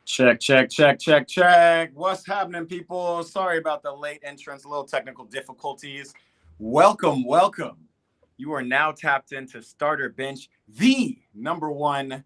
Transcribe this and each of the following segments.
Check, check, check, check, check. What's happening, people? Sorry about the late entrance, a little technical difficulties. Welcome, welcome. You are now tapped into Starter Bench, the #1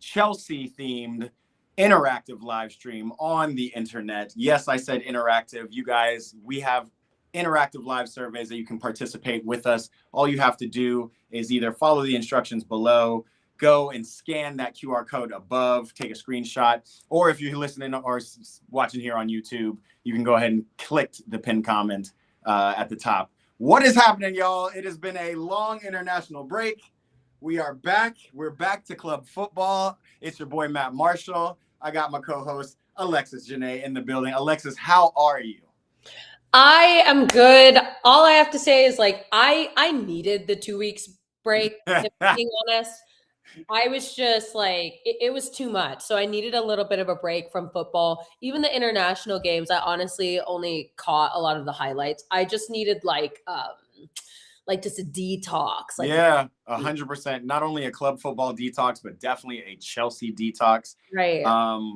Chelsea-themed interactive live stream on the internet. Yes, I said interactive. You guys, we have interactive live surveys that you can participate with us. All you have to do is either follow the instructions below, go and scan that QR code above, take a screenshot, or if you're listening or watching here on YouTube, you can go ahead and click the pinned comment at the top. What is happening, y'all? It has been a long international break. We are back. We're back to club football. It's your boy, Matt Marshall. I got my co-host, Alexis Janae, in the building. Alexis, how are you? I am good. All I have to say is, like, I needed the 2 weeks break, if I'm being honest. I was just like, it was too much. So I needed a little bit of a break from football. Even the international games, I honestly only caught a lot of the highlights. I just needed like just a detox. Like, yeah, 100%. Not only a club football detox, but definitely a Chelsea detox. right.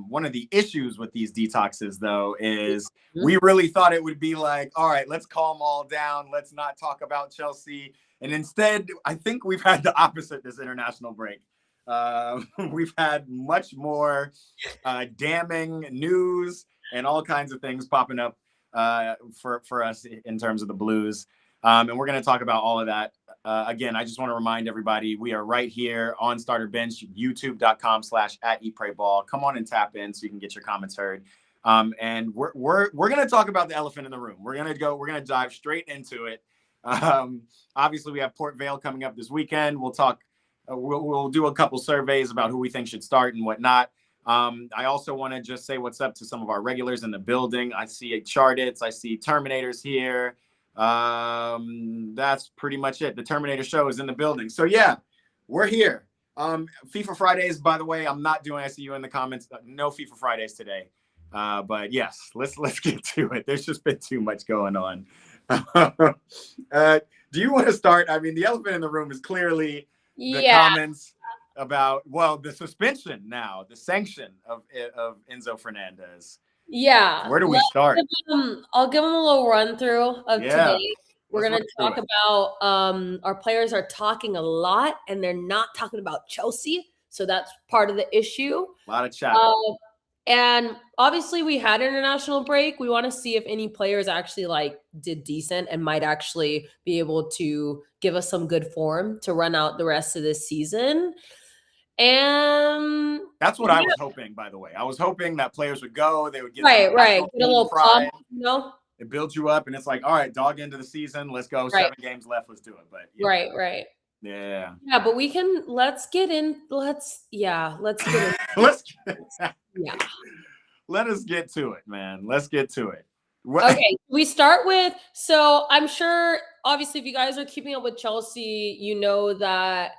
One of the issues with these detoxes, though, is we really thought it would be like, all right, let's calm all down. Let's not talk about Chelsea. And instead, I think we've had the opposite this international break. We've had much more damning news and all kinds of things popping up for us in terms of the Blues. And we're going to talk about all of that. Again, I just want to remind everybody, we are right here on Starter Bench, youtube.com/@eatprayball. Come on and tap in so you can get your comments heard. And we're going to talk about the elephant in the room. We're going to dive straight into it. Obviously, we have Port Vale coming up this weekend. We'll talk. We'll do a couple surveys about who we think should start and whatnot. I also want to just say what's up to some of our regulars in the building. I see Chartits. I see Terminators here. That's pretty much it. The Terminator show is in the building. So yeah, we're here. FIFA Fridays, by the way, I'm not doing, I see you in the comments. No FIFA Fridays today. But yes, let's get to it. There's just been too much going on. Do you want to start? I mean, the elephant in the room is clearly the comments about, well, the suspension now, the sanction of Enzo Fernandez. Yeah. Where do we start? I'll give them a little run through of today. We're going to talk about our players are talking a lot and they're not talking about Chelsea. So that's part of the issue. A lot of chatter. And obviously we had international break. We want to see if any players actually like did decent and might actually be able to give us some good form to run out the rest of this season. And that's what I was hoping, by the way. I was hoping that players would go, they would get get a little pride, you know? It builds you up and it's like, all right, dog into the season. Let's go. 7 games left. Let's do it. But right. Yeah. Yeah, but we can let's get in. Let's get in. Let us get to it, man. Let's get to it. Okay, we start with, so I'm sure obviously if you guys are keeping up with Chelsea, you know that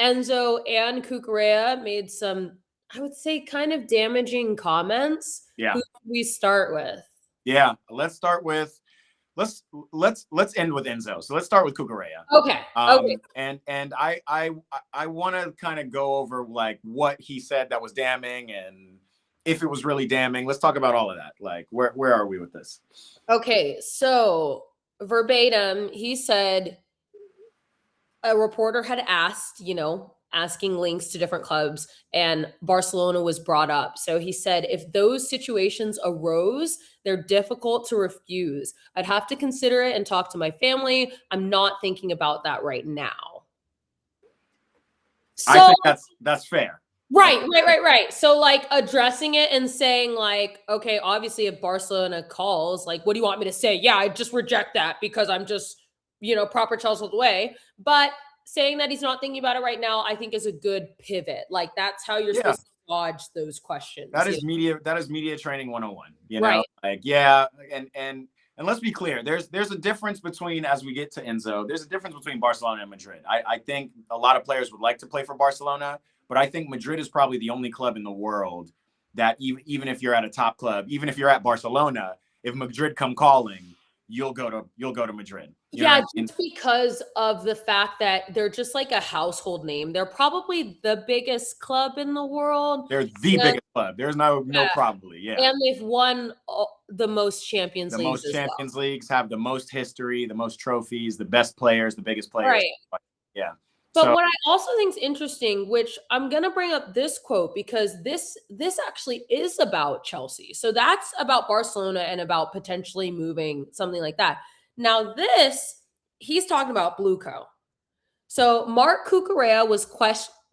Enzo and Cucurella made some, I would say, kind of damaging comments. Yeah. Who do we start with? Yeah, let's start with let's end with Enzo. So let's start with Cucurella. Okay. And I want to kind of go over like what he said that was damning and if it was really damning. Let's talk about all of that. Like where are we with this? Okay, so verbatim, he said a reporter had asked, asking links to different clubs, and Barcelona was brought up. So he said, if those situations arose, they're difficult to refuse. I'd have to consider it and talk to my family. I'm not thinking about that right now. I So, think that's fair. right. So, like, addressing it and saying, like, okay, obviously, if Barcelona calls, like, what do you want me to say? Yeah, I just reject that because I'm just, proper Chelsea way. But saying that he's not thinking about it right now, I think is a good pivot. Like, that's how you're Yeah. supposed to dodge those questions. That is media training 101. Right. Like, yeah, and let's be clear, there's a difference between, as we get to Enzo, there's a difference between Barcelona and Madrid. I think a lot of players would like to play for Barcelona, but I think Madrid is probably the only club in the world that even if you're at a top club, even if you're at Barcelona, if Madrid come calling, you'll go to Madrid. Yeah, just because of the fact that they're just like a household name. They're probably the biggest club in the world. They're the biggest club. There's no probably. Yeah. And they've won the most Champions Leagues. The most Champions Leagues, have the most history, the most trophies, the best players, the biggest players. Right. Yeah. But what I also think is interesting, which I'm going to bring up this quote because this actually is about Chelsea. So that's about Barcelona and about potentially moving something like that. Now he's talking about Blueco. So Mark Cucurella was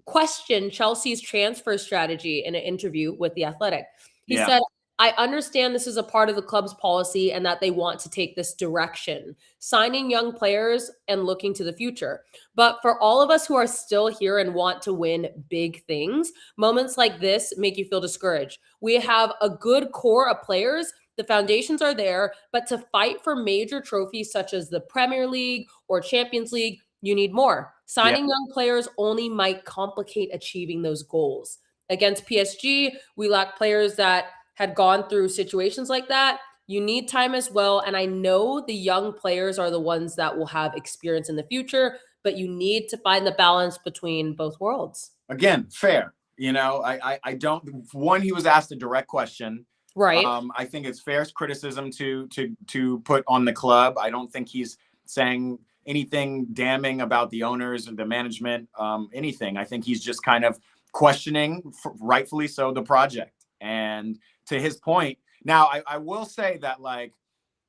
questioned Chelsea's transfer strategy in an interview with The Athletic. He said, I understand this is a part of the club's policy and that they want to take this direction, signing young players and looking to the future. But for all of us who are still here and want to win big things, moments like this make you feel discouraged. We have a good core of players. The foundations are there, but to fight for major trophies such as the Premier League or Champions League, you need more. Signing young players only might complicate achieving those goals. Against PSG, we lack players that had gone through situations like that. You need time as well. And I know the young players are the ones that will have experience in the future, but you need to find the balance between both worlds. Again, fair. I don't. One, he was asked a direct question. Right. I think it's fair criticism to put on the club. I don't think he's saying anything damning about the owners and the management, anything. I think he's just kind of questioning, rightfully so, the project. And to his point, now I will say that, like,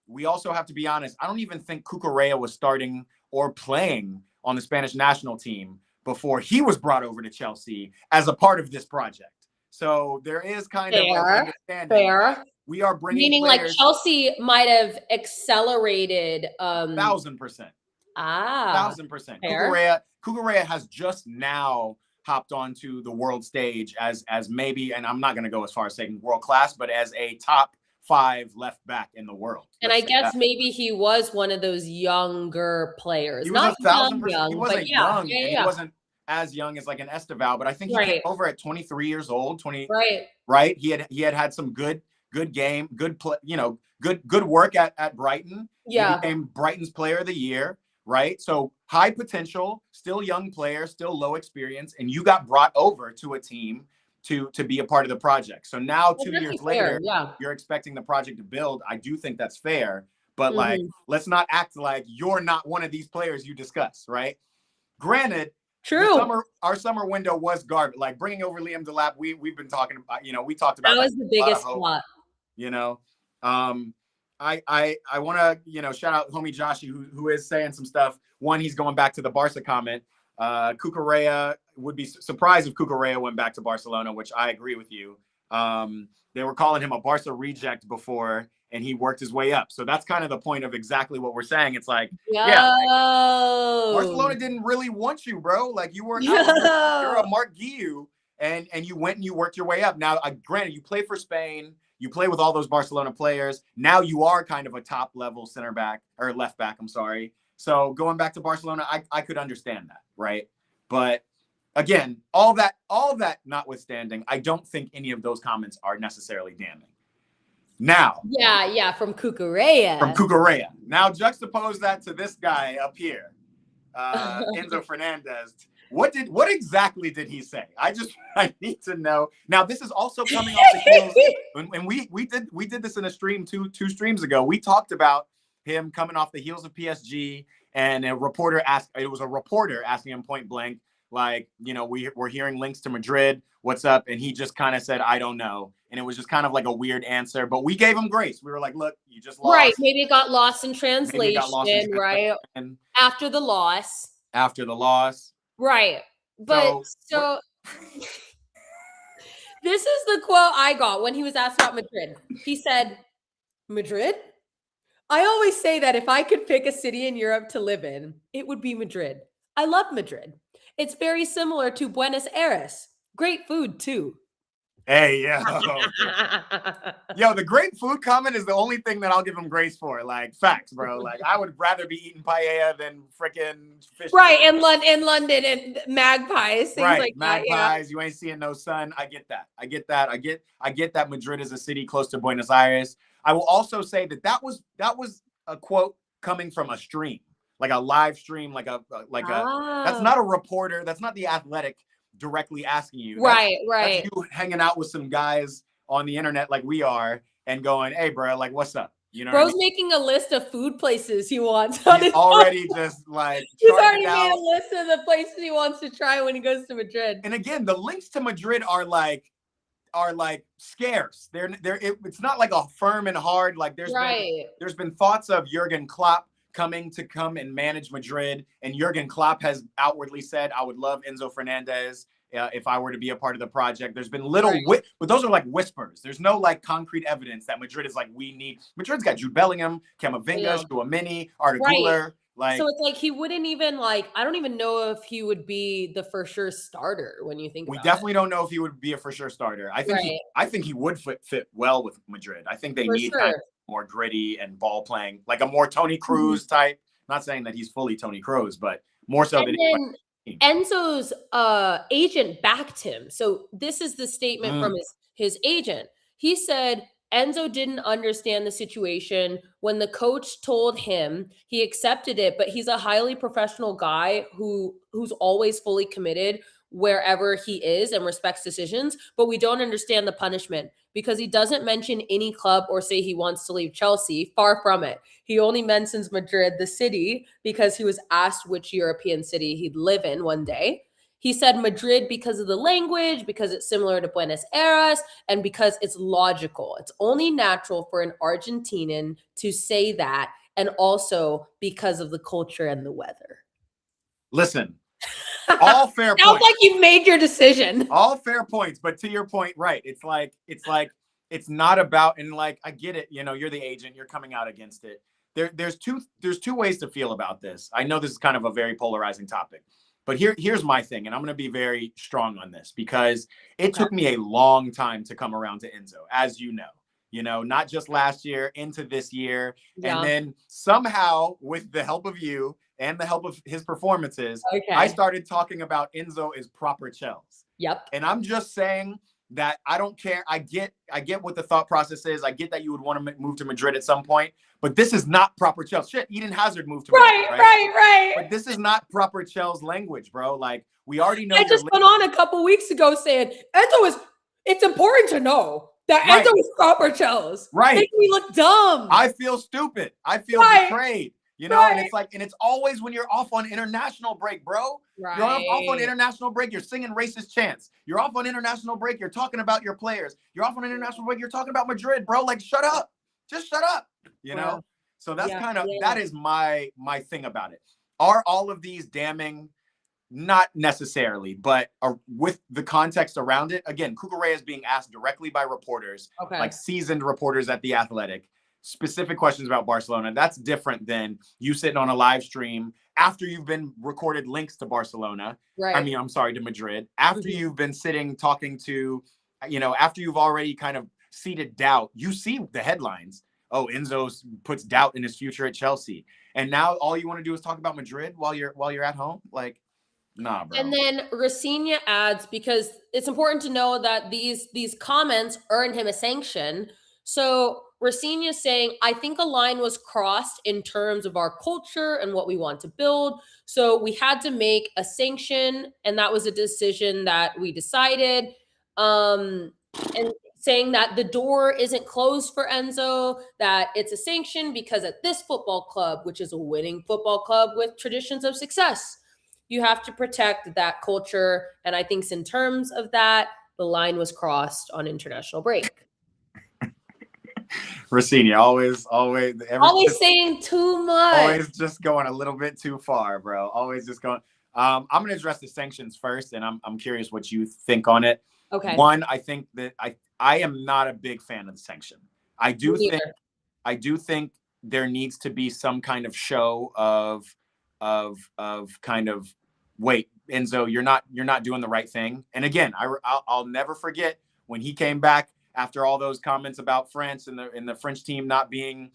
we also have to be honest. I don't even think Cucurella was starting or playing on the Spanish national team before he was brought over to Chelsea as a part of this project. So there is kind of an understanding. Fair. We are bringing meaning players, like Chelsea might have accelerated 1,000%. 1,000%. Cucurella has just now hopped onto the world stage as maybe, and I'm not going to go as far as saying world class, but as a top 5 left back in the world. And I guess maybe he was one of those younger players. He was not 1,000%. He wasn't young. He wasn't as young as like an Esteval, but I think he came over at 23 years old. Right. He had some good game, good play, good work at Brighton. Yeah. He became Brighton's player of the year. Right. So high potential, still young player, still low experience. And you got brought over to a team to be a part of the project. So now 2 years later, you're expecting the project to build. I do think that's fair. But like, let's not act like you're not one of these players you discuss. Right. Granted, true. Our summer window was garbage. Like bringing over Liam Delap, we've been talking about, we talked about that was the biggest plot. I want to, shout out homie Joshy, who is saying some stuff. One, he's going back to the Barca comment. Cucurella would be surprised if Cucurella went back to Barcelona, which I agree with you. They were calling him a Barca reject before, and he worked his way up. So that's kind of the point of exactly what we're saying. It's like, Barcelona didn't really want you, bro. Like you're a Mark Guiu, and you went and you worked your way up. Now, granted, you play for Spain. You play with all those Barcelona players. Now you are kind of a top level center back or left back. I'm sorry. So going back to Barcelona, I could understand that. Right. But again, all that notwithstanding, I don't think any of those comments are necessarily damning. Now. From Cucurella. Now juxtapose that to this guy up here, Enzo Fernandez. What exactly did he say? I need to know. Now, this is also coming off the heels. When we did this in a stream two streams ago. We talked about him coming off the heels of PSG, and it was a reporter asking him point blank, like, we're hearing links to Madrid. What's up? And he just kind of said, I don't know. And it was just kind of like a weird answer, but we gave him grace. We were like, look, you just lost. Right. Maybe it got lost in translation, right? After the loss. Right. But so this is the quote I got when he was asked about Madrid. He said, Madrid? I always say that if I could pick a city in Europe to live in, it would be Madrid. I love Madrid. It's very similar to Buenos Aires. Great food, too. Hey, yo, the great food comment is the only thing that I'll give him grace for. Like, facts, bro. Like, I would rather be eating paella than freaking fish. Right, in London, and magpies, things like magpies, that. Yeah. You ain't seeing no sun. I get that. I get that Madrid is a city close to Buenos Aires. I will also say that was a quote coming from a stream, like a live stream, that's not a reporter. That's not the Athletic directly asking you. Right. That's you hanging out with some guys on the internet like we are and going, hey, bro, like, what's up? You know, bro's making a list of food places he wants. He's already just like he's already made a list of the places he wants to try when he goes to Madrid. And again, the links to Madrid are like scarce. It's not like a firm and hard. Like there's been thoughts of Jurgen Klopp coming and manage Madrid, and Jurgen Klopp has outwardly said, I would love Enzo Fernandez if I were to be a part of the project. There's been little but those are like whispers. There's no like concrete evidence that Madrid is like, Madrid's got Jude Bellingham, Camavinga, Tchouaméni, Arda Güler. Like, so it's like he wouldn't even I don't even know if he would be the for sure starter when you think about it. We definitely don't know if he would be a for sure starter. I think he would fit well with Madrid. I think they need kind of more gritty and ball playing, like a more Toni Kroos type. Not saying that he's fully Toni Kroos, but more so than Enzo's agent backed him. So this is the statement from his agent. He said Enzo didn't understand the situation. When the coach told him, he accepted it, but he's a highly professional guy who's always fully committed wherever he is and respects decisions, but we don't understand the punishment because he doesn't mention any club or say he wants to leave Chelsea. Far from it. He only mentions Madrid, the city, because he was asked which European city he'd live in one day. He said Madrid because of the language, because it's similar to Buenos Aires, and because it's logical. It's only natural for an Argentinian to say that, and also because of the culture and the weather. Listen, all fair points. Sounds like you made your decision. All fair points, but to your point, right? It's like it's not about, and like I get it. You know, you're the agent. You're coming out against it. There's two ways to feel about this. I know this is kind of a very polarizing topic, but here's my thing, and I'm going to be very strong on this because it took me a long time to come around to Enzo, as you know, not just last year, into this year, and then somehow with the help of you and the help of his performances, I started talking about Enzo is proper Chels. Yep. And I'm just saying that I don't care. I get what the thought process is. I get that you would want to move to Madrid at some point, but this is not proper Chels. Shit, Eden Hazard moved to Madrid, right. But this is not proper Chels language, bro. Like, we already know. I just went on a couple weeks ago saying it's important to know that Enzo is proper Chels. Right. Making me look dumb. I feel stupid. I feel betrayed. You know, and it's always when you're off on international break, bro. Right. You're off on international break, you're singing racist chants. You're off on international break, you're talking about your players. You're off on international break, you're talking about Madrid, bro. Like, shut up. Just shut up. You know? So that's that is my thing about it. Are all of these damning? Not necessarily, but with the context around it. Again, Cucurella is being asked directly by reporters, like seasoned reporters at The Athletic. Specific questions about Barcelona. That's different than you sitting on a live stream after you've been recorded links to Barcelona. Right. I mean, I'm sorry, to Madrid. After you've been sitting talking to, after you've already kind of seeded doubt, you see the headlines. Oh, Enzo puts doubt in his future at Chelsea. And now all you want to do is talk about Madrid while you're at home? Like, nah, bro. And then Racinia adds, because it's important to know that these comments earned him a sanction. So Racinia saying, I think a line was crossed in terms of our culture and what we want to build. So we had to make a sanction, and that was a decision that we decided. And saying that the door isn't closed for Enzo, that it's a sanction because at this football club, which is a winning football club with traditions of success, you have to protect that culture. And I think in terms of that, the line was crossed on international break. Rossini, always saying too much. Always just going a little bit too far, bro. Always just going. I'm going to address the sanctions first, and I'm curious what you think on it. Okay. One, I think that I am not a big fan of the sanction. I do think there needs to be some kind of show of kind of, wait, Enzo, you're not doing the right thing. And again, I'll never forget when he came back after all those comments about France and the French team not being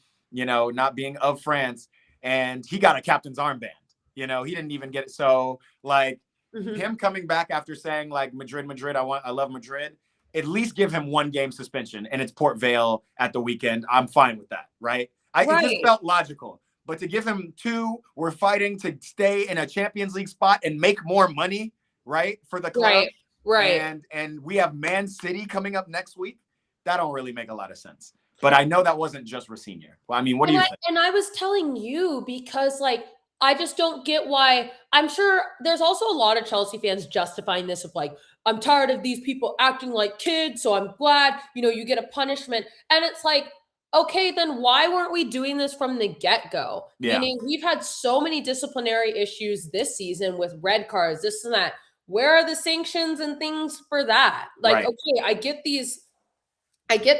of France, and he got a captain's armband. He didn't even get it. So like him coming back after saying like Madrid, I love Madrid. At least give him 1 game suspension, and it's Port Vale at the weekend. I'm fine with that, right? It just felt logical. But to give him 2, we're fighting to stay in a Champions League spot and make more money, right, for the club. Right. And we have Man City coming up next week. That don't really make a lot of sense. But I know that wasn't just Rossini. Well, I mean, what do you think? And I was telling you because, like, I just don't get why. I'm sure there's also a lot of Chelsea fans justifying this of like, I'm tired of these people acting like kids, so I'm glad, you get a punishment. And it's like, okay, then why weren't we doing this from the get-go? Yeah. Meaning we've had so many disciplinary issues this season with red cards, this and that. Where are the sanctions and things for that? Like, okay, I get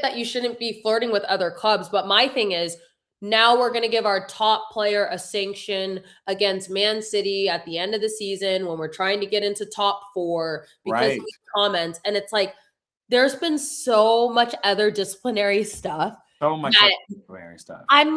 that you shouldn't be flirting with other clubs, but my thing is, now we're going to give our top player a sanction against Man City at the end of the season when we're trying to get into top 4 because of these comments. And it's like, there's been so much other disciplinary stuff. I'm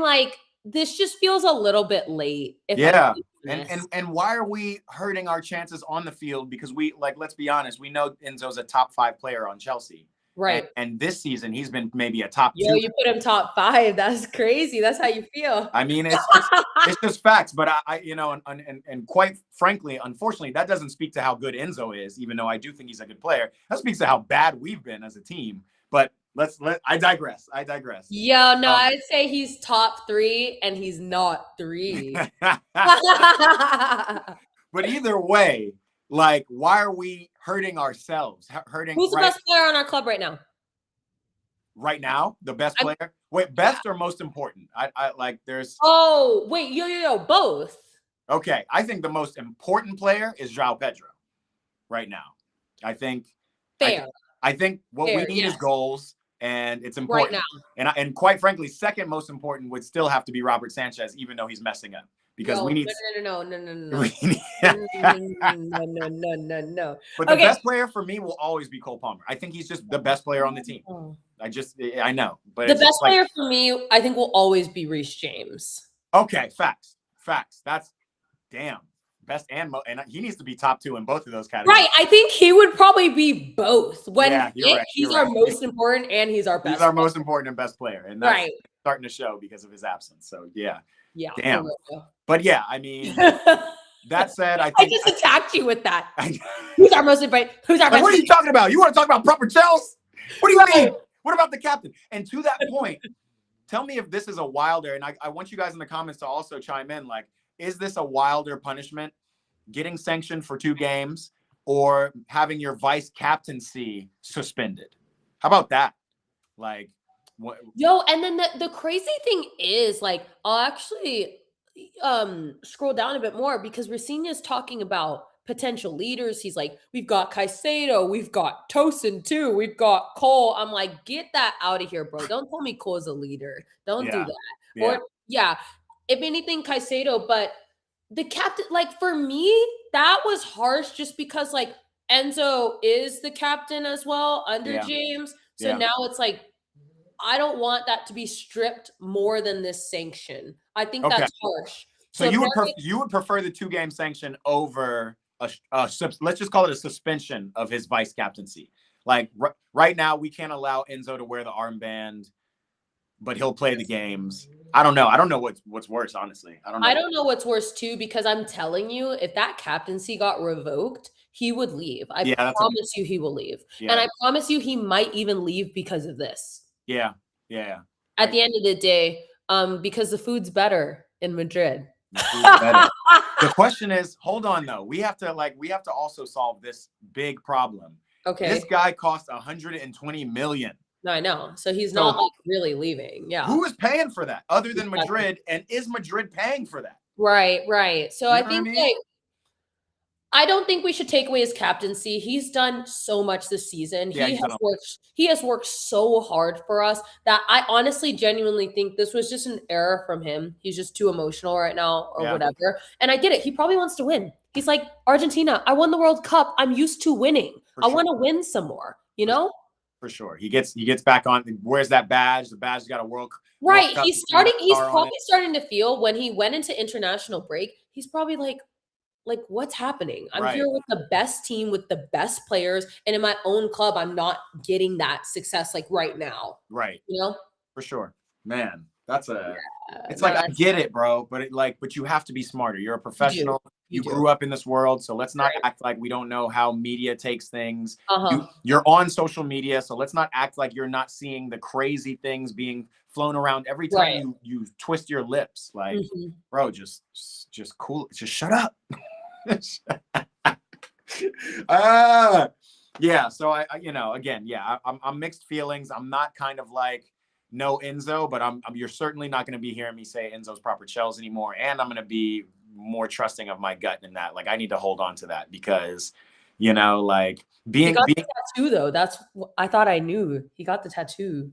like, this just feels a little bit late. And why are we hurting our chances on the field? Because let's be honest, we know Enzo's a top 5 player on Chelsea. Right. And this season, he's been maybe a top 2. You put him top 5. That's crazy. That's how you feel. I mean, it's just facts. But and quite frankly, unfortunately, that doesn't speak to how good Enzo is, even though I do think he's a good player. That speaks to how bad we've been as a team. But I digress. Yeah, no, I'd say he's top 3 and he's not 3. But either way, like, why are we hurting ourselves? Who's the best player on our club right now? Right now, the best player? Wait, best or most important? I like there's. Oh, wait, both. Okay, I think the most important player is João Pedro right now. I think. Fair. I think what we need is goals, and it's important. Right now. And quite frankly, second most important would still have to be Robert Sanchez, even though he's messing up. Because we need no. no. But the best player for me will always be Cole Palmer. I think he's just the best player on the team. I know. But the best player for me, I think, will always be Reece James. Okay, facts. That's damn. Best and he needs to be top 2 in both of those categories. Right. I think he would probably be both. He's our most important and he's our best. He's our most important and best player. And that's starting to show because of his absence. So yeah. Yeah. Damn. But yeah, I mean, that said, I What are you talking about? You want to talk about proper Chelsea? What do you mean? What about the captain? And to that point, tell me if this is a wilder, and I want you guys in the comments to also chime in, like, is this a wilder punishment, getting sanctioned for 2 games or having your vice captaincy suspended? How about that? Like, what? And then the crazy thing is, like, I'll actually scroll down a bit more because Rossini is talking about potential leaders. He's like, we've got Caicedo, we've got Tosin too, we've got Cole. I'm like, get that out of here, bro. Don't tell me Cole's a leader. Don't do that. Or if anything, Caicedo, but the captain, like, for me, that was harsh just because, like, Enzo is the captain as well under James. So now it's like, I don't want that to be stripped more than this sanction. I think that's harsh. So you would prefer the 2-game sanction over let's just call it a suspension of his vice captaincy. Like right now, we can't allow Enzo to wear the armband but he'll play the games. I don't know. I don't know what's worse, honestly. I don't know. I don't know what's worse too, because I'm telling you, if that captaincy got revoked, he would leave. I promise you he will leave. Yeah. And I promise you he might even leave because of this. Yeah. Yeah. At the end of the day, because the food's better in Madrid. The food's better. The question is, hold on though. We have to also solve this big problem. Okay. This guy cost 120 million. No, I know. So he's not like really leaving. Yeah. Who is paying for that other than Madrid? And is Madrid paying for that? Right, right. So I think like I don't think we should take away his captaincy. He's done so much this season. Yeah, he has worked so hard for us that I honestly genuinely think this was just an error from him. He's just too emotional right now or whatever. And I get it. He probably wants to win. He's like, Argentina, I won the World Cup. I'm used to winning. I want to win some more, you know? For sure. He gets back on. Where's that badge? The badge's got a World Cup. Right. He's probably starting to feel when he went into international break, he's probably like, what's happening? I'm here with the best team, with the best players, and in my own club, I'm not getting that success like right now. Right. You know? For sure. Man, it's like, I get it, bro, but you have to be smarter. You're a professional. You grew up in this world, so let's not act like we don't know how media takes things. You're on social media, so let's not act like you're not seeing the crazy things being flown around every time you twist your lips. Like, bro, just cool. Just shut up. Yeah. So I again, I'm mixed feelings. I'm not kind of like no Enzo, but you're certainly not going to be hearing me say Enzo's proper Chels anymore, and I'm going to be more trusting of my gut in that. Like, I need to hold on to that because, like being the tattoo though. That's I thought I knew. He got the tattoo.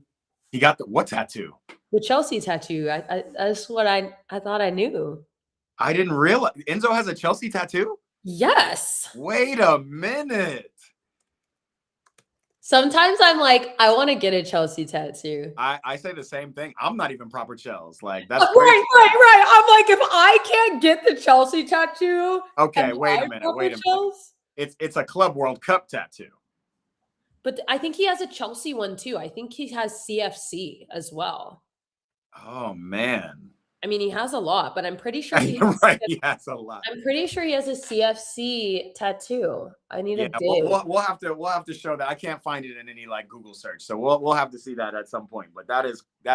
He got what tattoo? The Chelsea tattoo. That's what I thought I knew. I didn't realize Enzo has a Chelsea tattoo. Yes. Wait a minute. Sometimes I'm like, I want to get a Chelsea tattoo. I say the same thing. I'm not even proper Chels. Like, that's right. I'm like, if I can't get the Chelsea tattoo. Okay, wait a minute. It's a Club World Cup tattoo. But I think he has a Chelsea one too. I think he has CFC as well. Oh man. I mean, he has a lot, but I'm pretty sure he has a lot. I'm pretty sure he has a CFC tattoo. I need a dig. We'll have to show that. I can't find it in any like Google search, so we'll have to see that at some point. But that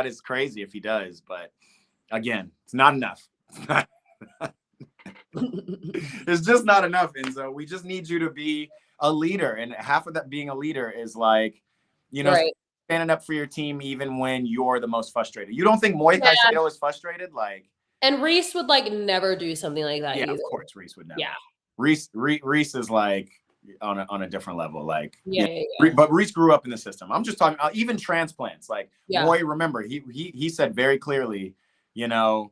is crazy if he does. But again, it's not enough. It's just not enough, Enzo. We just need you to be a leader, and half of that being a leader is like, standing up for your team even when you're the most frustrated. You don't think Moy Caicedo is frustrated? Like, and Reese would like never do something like that. Yeah, either. Of course, Reese would never. Yeah, Reese is like on a different level. Like, yeah. But Reese grew up in the system. I'm just talking even transplants. Like, Moy, remember he said very clearly, I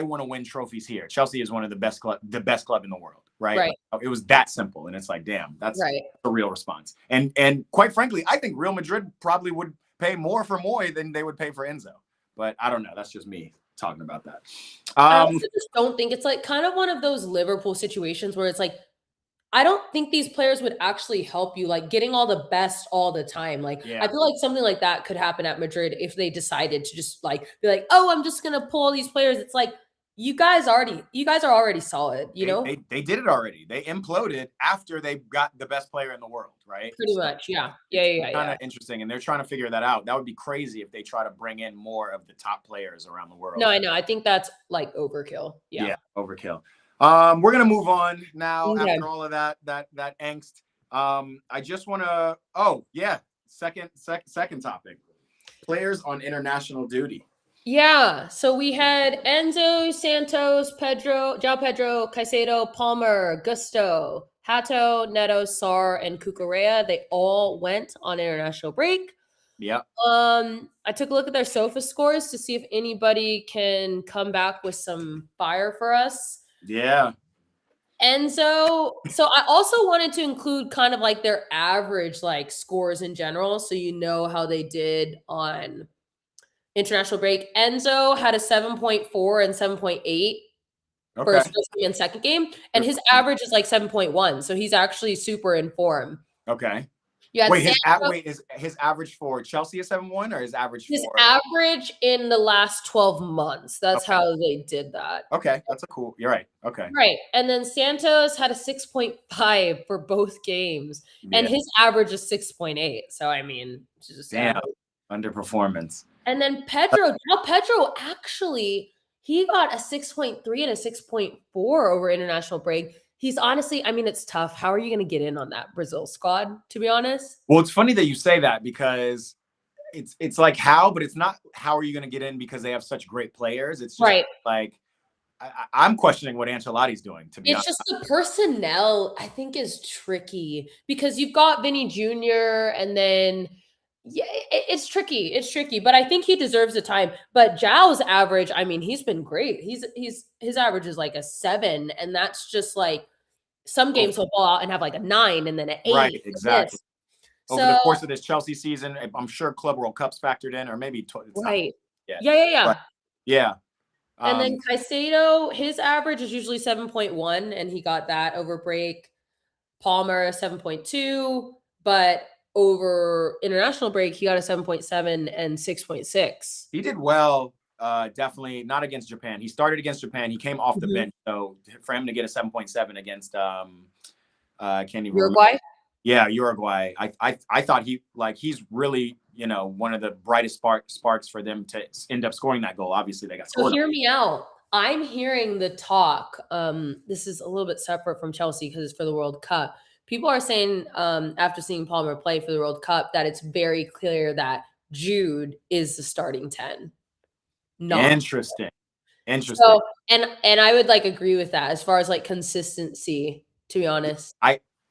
want to win trophies here. Chelsea is one of the best club in the world. Right. It was that simple. And it's like, damn, that's a real response. And quite frankly, I think Real Madrid probably would pay more for Moy than they would pay for Enzo. But I don't know. That's just me talking about that. I also just don't think it's like kind of one of those Liverpool situations where it's like, I don't think these players would actually help you, like getting all the best all the time. Like, I feel like something like that could happen at Madrid if they decided to just like be like, oh, I'm just gonna pull all these players. It's like you guys are already solid, you know? They did it already. They imploded after they got the best player in the world, right? Pretty much, yeah. Kind of interesting, and they're trying to figure that out. That would be crazy if they try to bring in more of the top players around the world. No, I know. I think that's like overkill. Yeah, overkill. We're gonna move on now after all of that angst. I just want to. Second topic: players on international duty. Yeah, so we had Enzo, Santos, Pedro, João Pedro, Caicedo, Palmer, Gusto, Hato, Neto, Sarr, and Cucurella. They all went on international break. Yeah. I took a look at their SOFA scores to see if anybody can come back with some fire for us. Yeah. Enzo, so I also wanted to include kind of like their average like scores in general, so you know how they did on international break. Enzo had a 7.4 and 7.8 for his first game and second game, and his average is like 7.1, so he's actually super in form. Okay. You had Wait, Santos. is his average for Chelsea a 7-1 or his average His for? average in the last 12 months. That's Okay. how they did that. Okay, that's a cool. You're right. Okay. Right. And then Santos had a 6.5 for both games, and Yeah. his average is 6.8. So, I mean, just Damn. Underperformance. and then Pedro actually he got a 6.3 and a 6.4 over international break. He's honestly, I mean, it's tough. How are you going to get in on that Brazil squad, to be honest? Well, it's funny that you say that because it's like how, but it's not how are you going to get in because they have such great players. It's just Right. like I'm questioning what Ancelotti's doing, to be It's honest. just the personnel, I think, is tricky because you've got Vinny Jr. and then yeah, it's tricky. It's tricky, but I think he deserves the time. But Zhao's average, I mean, he's been great. He's his average is like a 7, and that's just like some Oh, games he'll ball out and have like a 9 and then an 8. right, And exactly. this. Over the So course of this Chelsea season, I'm sure Club World Cup's factored in, or maybe it's not right. yet. Yeah. But yeah, And then Caicedo, his average is usually 7.1, and he got that over break. Palmer 7.2, but over international break, he got a 7.7 and 6.6. he did well. Definitely not against Japan. He started against Japan. He came off the bench, so for him to get a 7.7 against I can't even remember. Uruguay? Yeah, Uruguay. I thought he's really, one of the brightest sparks for them to end up scoring that goal. Obviously, they got So scored. hear me out. I'm hearing the talk. This is a little bit separate from Chelsea because it's for the World Cup. People are saying, after seeing Palmer play for the World Cup, that it's very clear that Jude is the starting 10. Not Interesting. so, and I would like agree with that as far as like consistency, to be honest.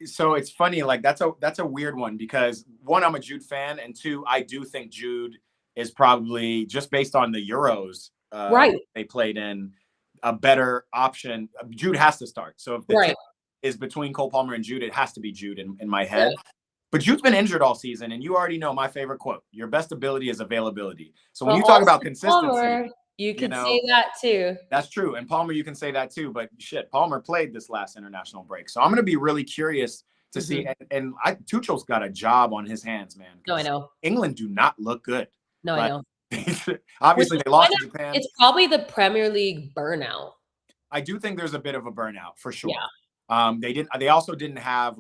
So it's funny, like that's a weird one because one, I'm a Jude fan, and two, I do think Jude is probably just based on the Euros Right. they played in a better option. Jude has to start. So if the Right. tip is between Cole Palmer and Jude, it has to be Jude in my head. Yeah. But Jude's been injured all season, and you already know my favorite quote: "Your best ability is availability." So when Well, you talk about also consistency, Palmer, you could say that too. that's true. And Palmer, you can say that too. But shit, Palmer played this last international break. So I'm going to be really curious to see. And Tuchel's got a job on his hands, man. No, I know. England do not look good. No, I know. Obviously, they lost to Japan. It's probably the Premier League burnout. I do think there's a bit of a burnout for sure. Yeah. They also didn't have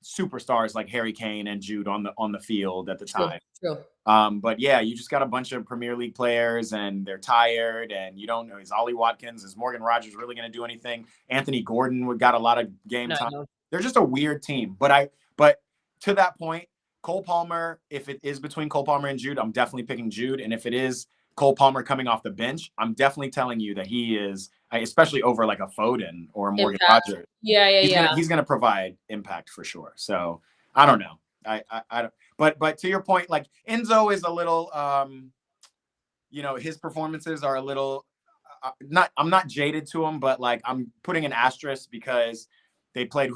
superstars like Harry Kane and Jude on the field at the time. True. But yeah, you just got a bunch of Premier League players and they're tired and you don't know, is Ollie Watkins, is Morgan Rogers really going to do anything? Anthony Gordon got a lot of game time. They're just a weird team. But to that point, Cole Palmer, if it is between Cole Palmer and Jude, I'm definitely picking Jude. And if it is Cole Palmer coming off the bench, I'm definitely telling you that he is, especially over like a Foden or a Morgan Rogers. Yeah. He's gonna provide impact for sure. So I don't know. I don't. But to your point, like Enzo is a little, his performances are a little. I'm not jaded to him, but like I'm putting an asterisk because they played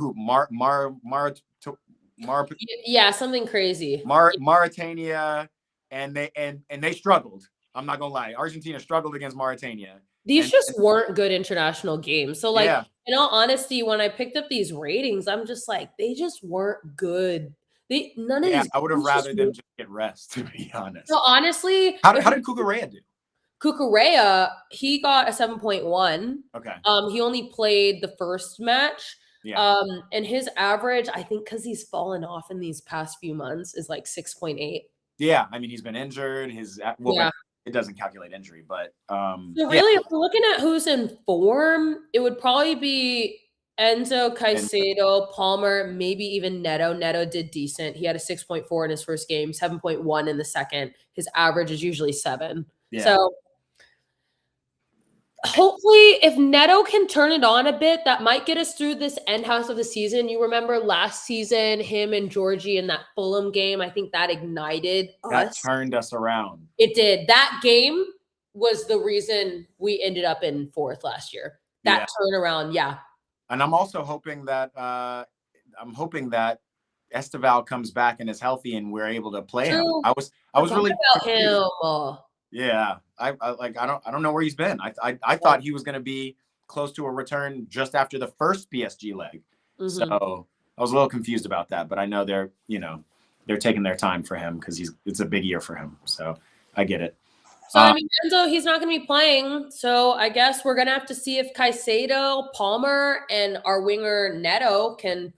something crazy. Mauritania, and they struggled. I'm not gonna lie. Argentina struggled against Mauritania. These weren't good international games. So, like, in all honesty, when I picked up these ratings, I'm just like, they just weren't good. None of these. I would have rather them just get rest, to be honest. So honestly, how did Cucurella do? Cucurella, he got a 7.1. Okay. He only played the first match. Yeah. And his average, I think, because he's fallen off in these past few months, is like 6.8. Yeah, I mean, he's been injured. It doesn't calculate injury, but so really, if we're looking at who's in form, it would probably be Enzo, Caicedo, Palmer, maybe even Neto. Neto did decent. He had a 6.4 in his first game, 7.1 in the second. His average is usually 7. Yeah. So hopefully, if Neto can turn it on a bit, that might get us through this end house of the season. You remember last season, him and Georgie in that Fulham game, I think that ignited us. That turned us around. It did. That game was the reason we ended up in 4th last year. That turnaround, yeah. And I'm also hoping that Esteval comes back and is healthy and we're able to play him. I was really about him. Yeah, I don't know where he's been. I thought he was going to be close to a return just after the first PSG leg. So I was a little confused about that, but I know they're taking their time for him because it's a big year for him. So I get it. So I mean, Enzo, he's not going to be playing. So I guess we're going to have to see if Caicedo, Palmer, and our winger Neto can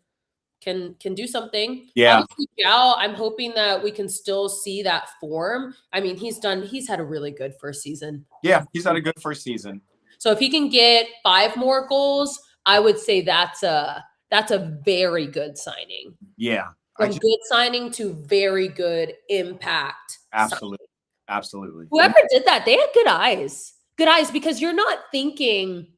do something. Yeah. Obviously, Zhao, I'm hoping that we can still see that form. I mean, he's had a really good first season. Yeah, he's had a good first season. So if he can get 5 more goals, I would say that's a very good signing. Yeah. From good signing to very good impact. Absolutely. Signing. Absolutely. Whoever did that, they had good eyes. Good eyes, because you're not thinking,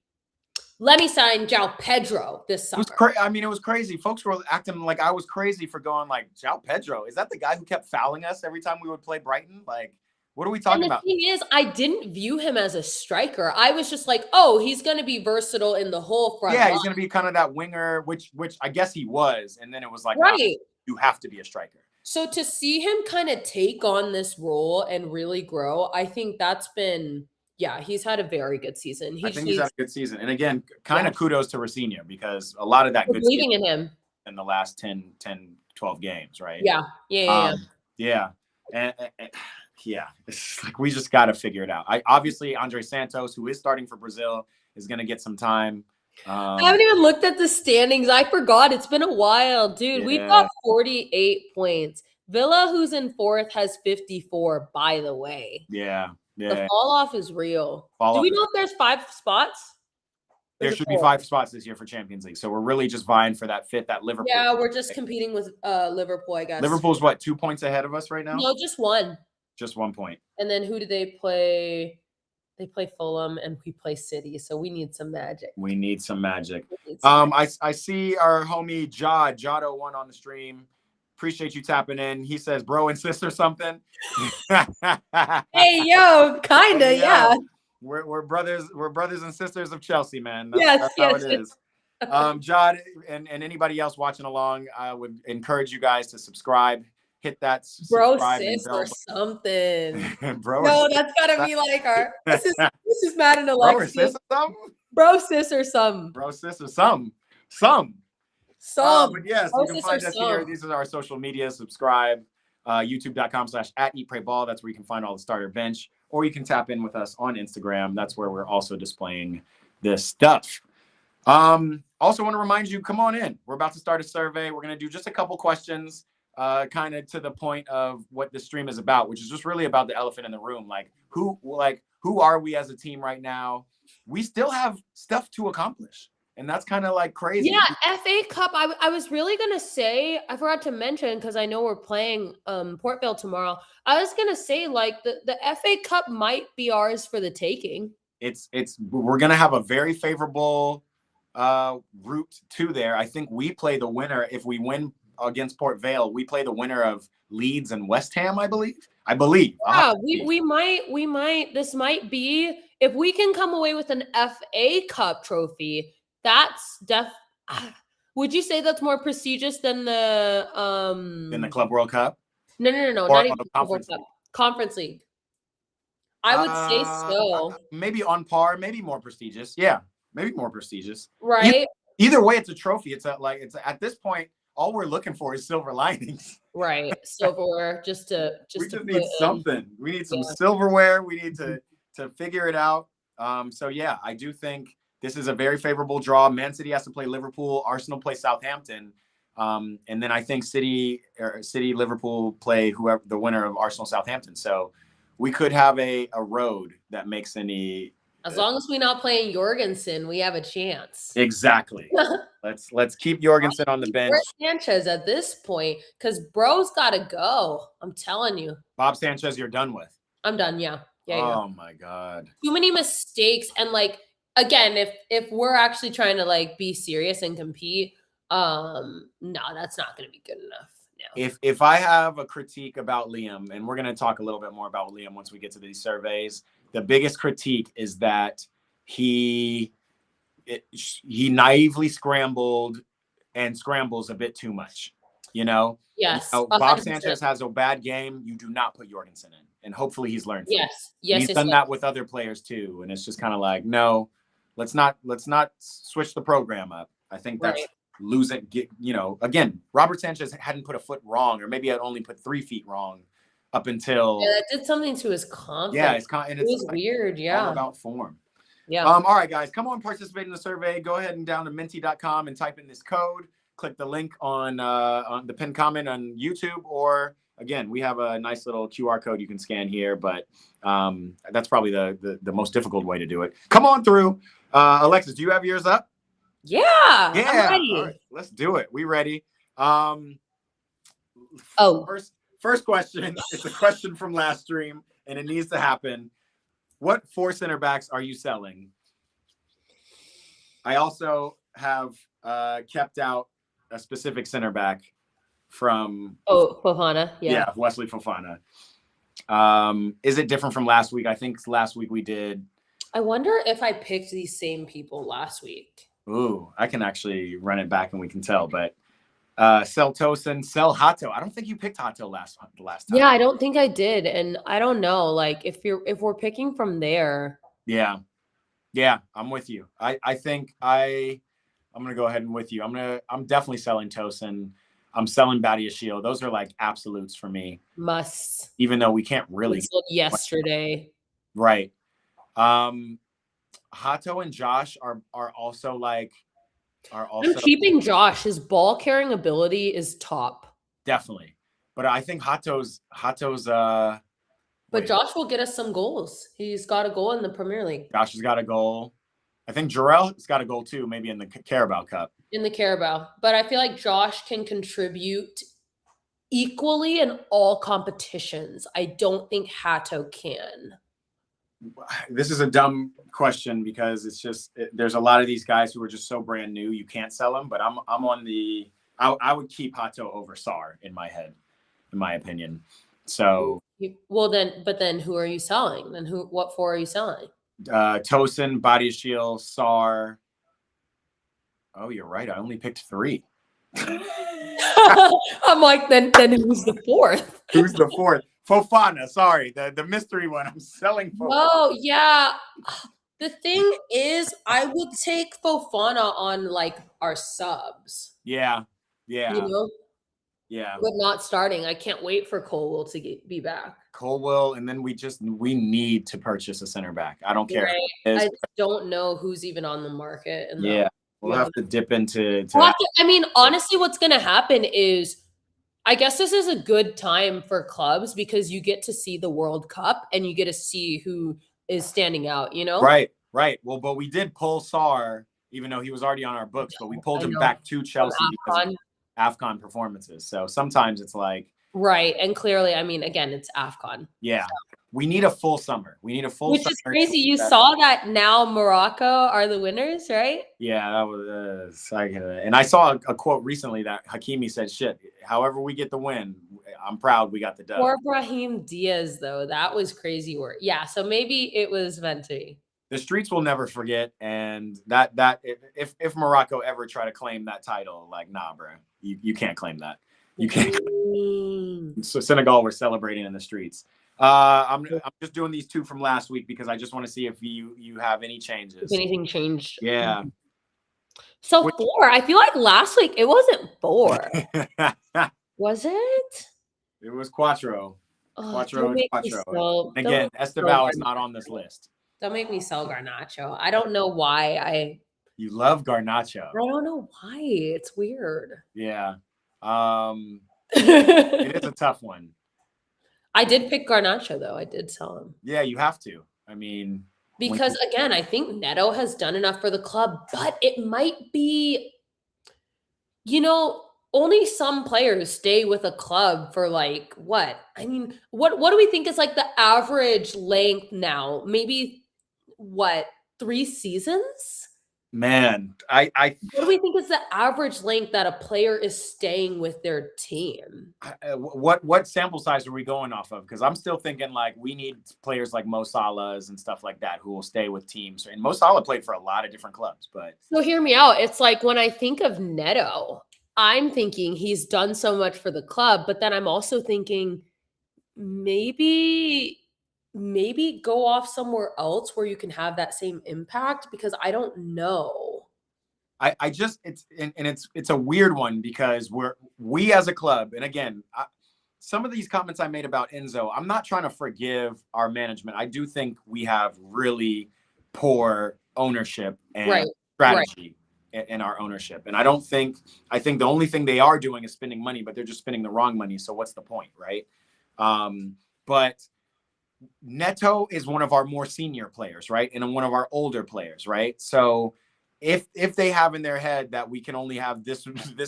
let me sign João Pedro this summer. It was crazy. Folks were acting like I was crazy for going like, João Pedro, is that the guy who kept fouling us every time we would play Brighton? Like, what are we talking about? The thing is, I didn't view him as a striker. I was just like, oh, he's going to be versatile in the whole front line. He's going to be kind of that winger, which I guess he was. And then it was like, right. Nah, you have to be a striker. So to see him kind of take on this role and really grow, I think that's been, he's had a very good season. I think he's had a good season. And again, kind of kudos to Rafinha, because a lot of that good believing in him in the last 10, 12 games, right? Yeah. And it's like we just got to figure it out. Obviously, Andre Santos, who is starting for Brazil, is going to get some time. I haven't even looked at the standings. I forgot. It's been a while, dude. We've got 48 points. Villa, who's in 4th, has 54, by the way. The fall off is real. Do we know if there's 5 spots? There should be 5 spots this year for Champions League. So we're really just vying for that Liverpool. Yeah, we're just competing with Liverpool, I guess. Liverpool's what, 2 points ahead of us right now? No, just 1. Just 1 point. And then who do they play? They play Fulham and we play City. So we need some magic. I see our homie Jado1 on the stream. Appreciate you tapping in. He says, bro and sister something. Hey, yo, kinda, hey, yeah. We're brothers and sisters of Chelsea, man. That's how it is. Jod and anybody else watching along, I would encourage you guys to subscribe. Hit that bro sis or something. Bro, no, that's gotta be like our this is Matt and Alexia. Bro sis or some. But yes, you can find us here. These are our social media. Subscribe, youtube.com/@eatprayball. That's where you can find all the starter bench, or you can tap in with us on Instagram. That's where we're also displaying this stuff. Also want to remind you, come on in. We're about to start a survey. We're going to do just a couple questions, kind of to the point of what the stream is about, which is just really about the elephant in the room. Like who are we as a team right now? We still have stuff to accomplish. And that's kind of like crazy. Yeah, FA Cup. I was really going to say, I forgot to mention, because I know we're playing Port Vale tomorrow. I was going to say, like, the FA Cup might be ours for the taking. We're going to have a very favorable route to there. I think we play the winner. If we win against Port Vale, we play the winner of Leeds and West Ham, I believe. Yeah, we might. This might be, if we can come away with an FA Cup trophy, that's would you say that's more prestigious than the Club World Cup? No, not even Conference Cup. Conference League. I would say so. Maybe on par, maybe more prestigious. Yeah, maybe more prestigious. Right. Either way, it's a trophy. It's at this point, all we're looking for is silver linings. Right. Silverware. We just need something. We need some silverware. We need to figure it out. So yeah, I do think this is a very favorable draw. Man City has to play Liverpool. Arsenal play Southampton. And then I think City, Liverpool play whoever the winner of Arsenal Southampton. So we could have a road that makes any. As long as we're not playing Jorgensen, we have a chance. Exactly. Let's keep Jorgensen on the bench. Sanchez at this point, because bro's got to go. I'm telling you. Bob Sanchez, you're done with. I'm done. Yeah. Oh my God. Too many mistakes. And like, again, if we're actually trying to like be serious and compete, no, that's not going to be good enough. No. If I have a critique about Liam, and we're going to talk a little bit more about Liam once we get to these surveys, the biggest critique is that he naively scrambled and scrambles a bit too much. Yes. Bob Sanchez has a bad game. You do not put Jorgensen in, and hopefully he's learned. Yes. He's done that with other players too, and it's just kind of like, no, let's not switch the program up. I think losing, again, Robert Sanchez hadn't put a foot wrong, or maybe had only put 3 feet wrong up until. Yeah, that did something to his confidence. And It it's was weird. all Yeah. about form. Yeah. All right, guys, come on, participate in the survey. Go ahead and down to minty.com and type in this code. Click the link on the pinned comment on YouTube, or again, we have a nice little QR code you can scan here, but that's probably the most difficult way to do it. Come on through. Alexis, do you have yours up? Yeah. Yeah. I'm ready. All right, let's do it. We ready? First question. It's a question from last stream, and it needs to happen. What 4 center backs are you selling? I also have kept out a specific center back from Fofana. Yeah, Wesley Fofana. Is it different from last week? I think last week we did. I wonder if I picked these same people last week. Ooh, I can actually run it back and we can tell. But sell Tosin, sell Hato. I don't think you picked Hato last time. Yeah, I don't think I did, and I don't know. Like if we're picking from there. Yeah, I'm with you. I think I'm gonna go ahead and with you. I'm definitely selling Tosin. I'm selling Badiashile. Those are like absolutes for me. Must. Even though we can't really yesterday. Right. Hato and Josh are also like I'm keeping Josh. His ball carrying ability is top. Definitely. But I think Hato's but Josh will get us some goals. He's got a goal in the Premier League. Josh has got a goal. I think Jarrell's got a goal too, maybe in the Carabao Cup. In the Carabao. But I feel like Josh can contribute equally in all competitions. I don't think Hato can. This is a dumb question because it's just there's a lot of these guys who are just so brand new you can't sell them. But I'm on the I would keep Hato over Sarr in my head, in my opinion. So then who are you selling? Then what 4 are you selling? Tosin, Badiashile, Sarr. Oh, you're right. I only picked 3. I'm like, then who's the 4th? Who's the 4th? Fofana. Sorry, the mystery one. I'm selling Fofana. Oh yeah. The thing is, I would take Fofana on like our subs. Yeah. You know. Yeah. But not starting. I can't wait for Colwell to be back. Colwell, and then we need to purchase a center back. I don't care. Right. I don't know who's even on the market. We'll have to dip into. I mean, honestly, what's going to happen is, I guess this is a good time for clubs because you get to see the World Cup and you get to see who is standing out. You know. Right. Well, but we did pull Sarr, even though he was already on our books, but we pulled him back to Chelsea because of AFCON performances. So sometimes it's like. Right. And clearly, I mean, again, it's AFCON. Yeah. So. We need a full summer. Which is crazy. You saw that now Morocco are the winners, right? Yeah, that was. And I saw a quote recently that Hakimi said, "Shit, however we get the win, I'm proud we got the dub." Poor Brahim Diaz, though, that was crazy work. Yeah, so maybe it was meant to be. The streets will never forget, and that if Morocco ever try to claim that title, like, nah, bro, you can't claim that. You can't. So Senegal were celebrating in the streets. I'm just doing these 2 from last week because I just want to see if you have any changes. If anything changed. Yeah. So 4. I feel like last week it wasn't 4. Was it? It was Quattro. Quattro. Again, so Esteval is not on this list. Don't make me sell Garnacho. I don't know why You love Garnacho. I don't know why. It's weird. Yeah. It is a tough one. I did pick Garnacho, though. I did sell him. Yeah, you have to. I mean, because again, I think Neto has done enough for the club, but it might be, only some players stay with a club for like what? I mean, what do we think is like the average length now? Maybe 3 seasons? Man, what do we think is the average length that a player is staying with their team? What sample size are we going off of? Because I'm still thinking like we need players like Mo Salahs and stuff like that who will stay with teams. And Mo Salah played for a lot of different clubs, but so hear me out. It's like when I think of Neto, I'm thinking he's done so much for the club, but then I'm also thinking maybe go off somewhere else where you can have that same impact, because I don't know. I just it's a weird one because we as a club, and again, some of these comments I made about Enzo, I'm not trying to forgive our management. I do think we have really poor ownership and strategy in our ownership. And I think the only thing they are doing is spending money, but they're just spending the wrong money. So what's the point, right? But Neto is one of our more senior players, right? And one of our older players, right? So if they have in their head that we can only have this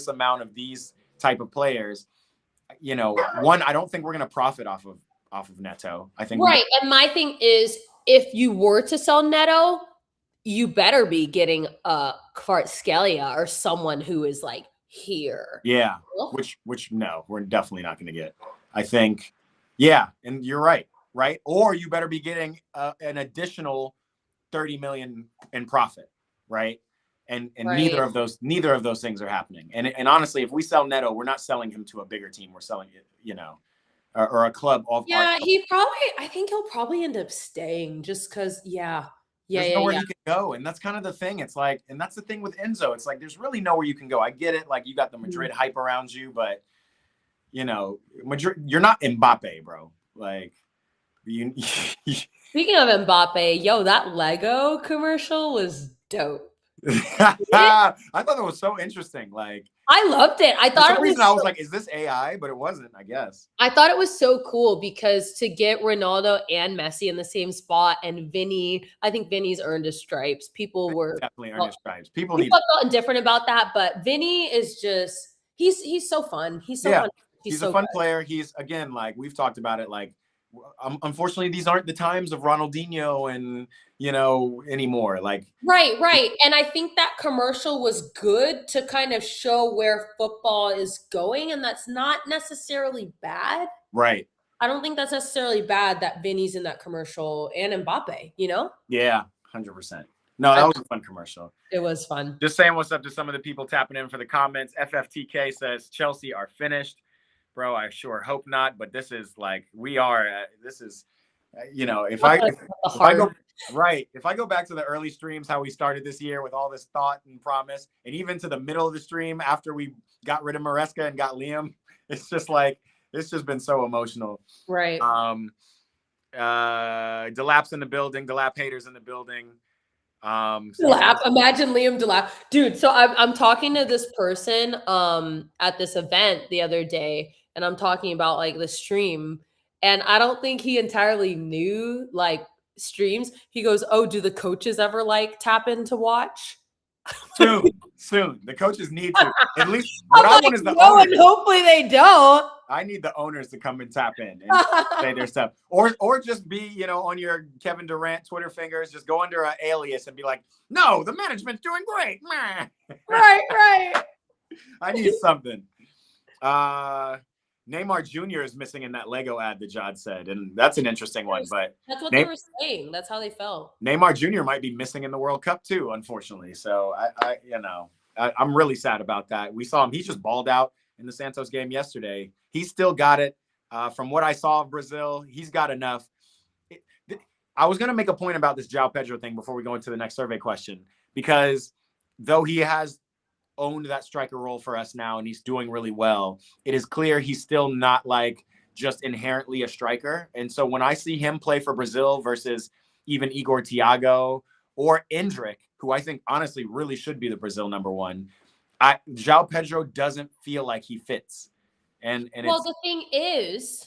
amount of these type of players, you know, I don't think we're going to profit off of Neto. I think And my thing is, if you were to sell Neto, you better be getting a Kvaratskhelia or someone who is like here. Yeah, which no, we're definitely not going to get. I think, yeah, and you're right, or you better be getting an additional 30 million in profit, right? And neither of those things are happening. And honestly, if we sell Neto, we're not selling him to a bigger team. We're selling it, you know, or a club of I think he'll probably end up staying just because, there's nowhere he can go. And that's kind of the thing. It's like, and that's the thing with Enzo. It's like, there's really nowhere you can go. I get it. Like, you got the Madrid hype around you, but you know, Madrid, you're not Mbappe, bro. Like, Speaking of Mbappe, that Lego commercial was dope. I thought that was so interesting. Like, I loved it. I thought for some reason I was like, is this AI? But it wasn't, I guess. I thought it was so cool because to get Ronaldo and Messi in the same spot, and Vinny, I think Vinny's earned his stripes. People were definitely earned his stripes. People felt indifferent about that, but Vinny is just he's so fun. He's so fun. He's so a fun player. He's, again, like we've talked about it, like unfortunately these aren't the times of Ronaldinho and, you know, anymore. Like right. And I think that commercial was good to kind of show where football is going, and that's not necessarily bad. Right. I don't think that's necessarily bad that Vinny's in that commercial and Mbappe, you know? Yeah, 100%. No, that was a fun commercial. It was fun. Just saying what's up to some of the people tapping in for the comments. FFTK says Chelsea are finished. Bro, I sure hope not. But this is like, we are. This is, you know, if I go back to the early streams, how we started this year with all this thought and promise, and even to the middle of the stream after we got rid of Maresca and got Liam, it's just like, it's just been so emotional. Right. Delap's in the building. Delap haters in the building. Delap, imagine Liam Delap, dude. So I'm talking to this person at this event the other day, and I'm talking about like the stream, and I don't think he entirely knew like streams. He goes, "Oh, do the coaches ever like tap in to watch?" Soon. The coaches need to. At least what I want is the owners. And hopefully they don't. I need the owners to come and tap in and say their stuff. Or just be, you know, on your Kevin Durant Twitter fingers, just go under an alias and be like, no, the management's doing great. Right. I need something. Neymar Jr. is missing in that Lego ad that Jod said, and that's an interesting one. But that's what they were saying. That's how they felt. Neymar Jr. might be missing in the World Cup too, unfortunately. So I'm really sad about that. We saw him; he just balled out in the Santos game yesterday. He's still got it. From what I saw of Brazil, he's got enough. I was going to make a point about this João Pedro thing before we go into the next survey question, because though he has owned that striker role for us now and he's doing really well, it is clear he's still not like just inherently a striker. And so when I see him play for Brazil versus even Igor Thiago or Endrick, who I think honestly really should be the Brazil number one, João Pedro doesn't feel like he fits. And the thing is,